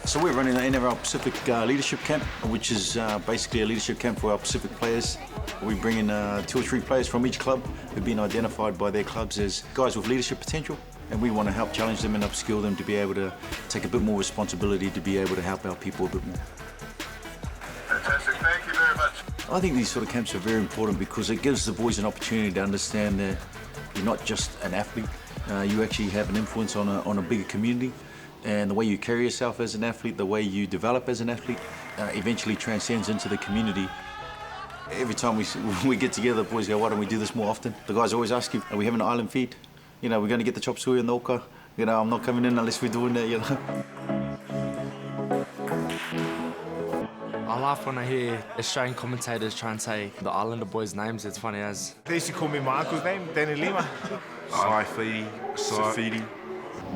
So we're running the NRL Pacific Leadership Camp, which is basically a leadership camp for our Pacific players. We bring in 2 or 3 players from each club who've been identified by their clubs as guys with leadership potential, and we want to help challenge them and upskill them to be able to take a bit more responsibility, to be able to help our people a bit more. Fantastic, thank you very much. I think these sort of camps are very important because it gives the boys an opportunity to understand that you're not just an athlete, you actually have an influence on a bigger community. And the way you carry yourself as an athlete, the way you develop as an athlete, eventually transcends into the community. Every time we get together, the boys go, why don't we do this more often? The guys always ask you, are we having an island feed? You know, we're going to get the chop suey and the oka. You know, I'm not coming in unless we're doing that, you know. I laugh when I hear Australian commentators try and say the Islander boys' names. It's funny as... They used to call me my uncle's name, Danny Lima. Saifi, Safidi.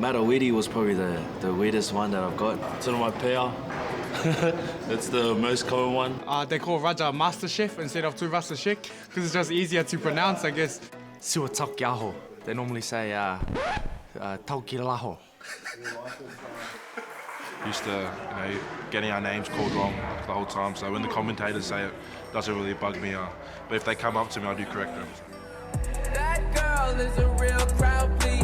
Marawiri was probably the weirdest one that I've got. Sort of my pair. That's the most common one. They call Raja Master Chef instead of Tuvasa Sheikh because it's just easier to pronounce, I guess. Siwatak Yaho. They normally say Taukiraho. Used to, getting our names called wrong the whole time. So when the commentators say it, doesn't really bug me. But if they come up to me, I do correct them. That girl is a real crowd, please.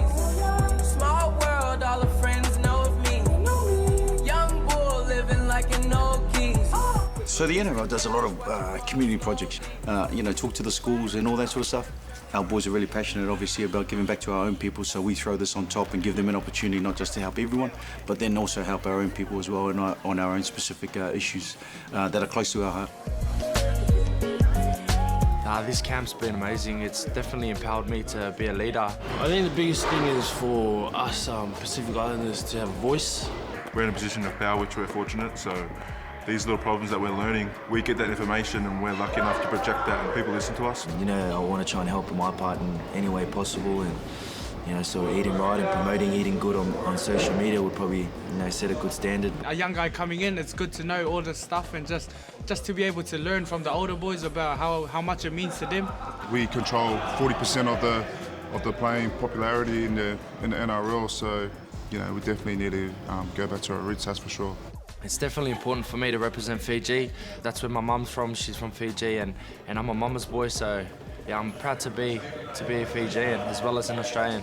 Small world, all her friends know of me. Young bull living like an old geese. So the NRL does a lot of community projects, talk to the schools and all that sort of stuff. Our boys are really passionate, obviously, about giving back to our own people, so we throw this on top and give them an opportunity not just to help everyone, but then also help our own people as well on our own specific issues that are close to our heart. This camp's been amazing. It's definitely empowered me to be a leader. I think the biggest thing is for us Pacific Islanders to have a voice. We're in a position of power, which we're fortunate. So these little problems that we're learning, we get that information and we're lucky enough to project that and people listen to us. You know, I want to try and help in my part in any way possible, and so eating right and promoting eating good on social media would probably set a good standard. A young guy coming in, it's good to know all this stuff and just to be able to learn from the older boys about how much it means to them. We control 40% of the playing popularity in the NRL, so we definitely need to go back to our roots, that's for sure. It's definitely important for me to represent Fiji. That's where my mum's from. She's from Fiji, and I'm a mama's boy, so yeah, I'm proud to be a Fijian as well as an Australian.